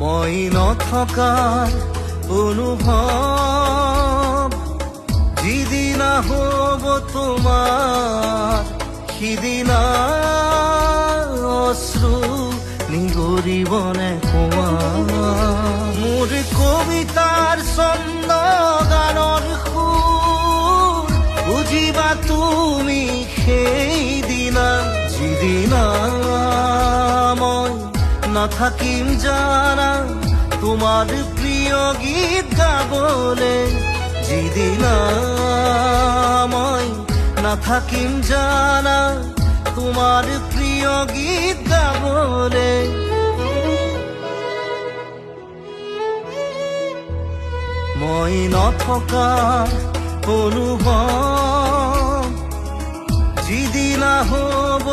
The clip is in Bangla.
মই নথকাৰ অনুভৱ যিদিনা হ'ব তোমাৰ সিদিনা অশ্ৰু নিগৰিবনে কোৱা মোৰ কবিতাৰ ছন্দ গানৰ সুৰ বুজিবা তুমি সেইদিনা যিদিনা মই নাথাকিম জানা তোমার প্রিয় গীত গাবলে যিদিনা মই নাথাকিম জানা তোমার প্রিয় গীত গাবলে মই নথকাৰ অনুভৱ যিদিনা হ'ব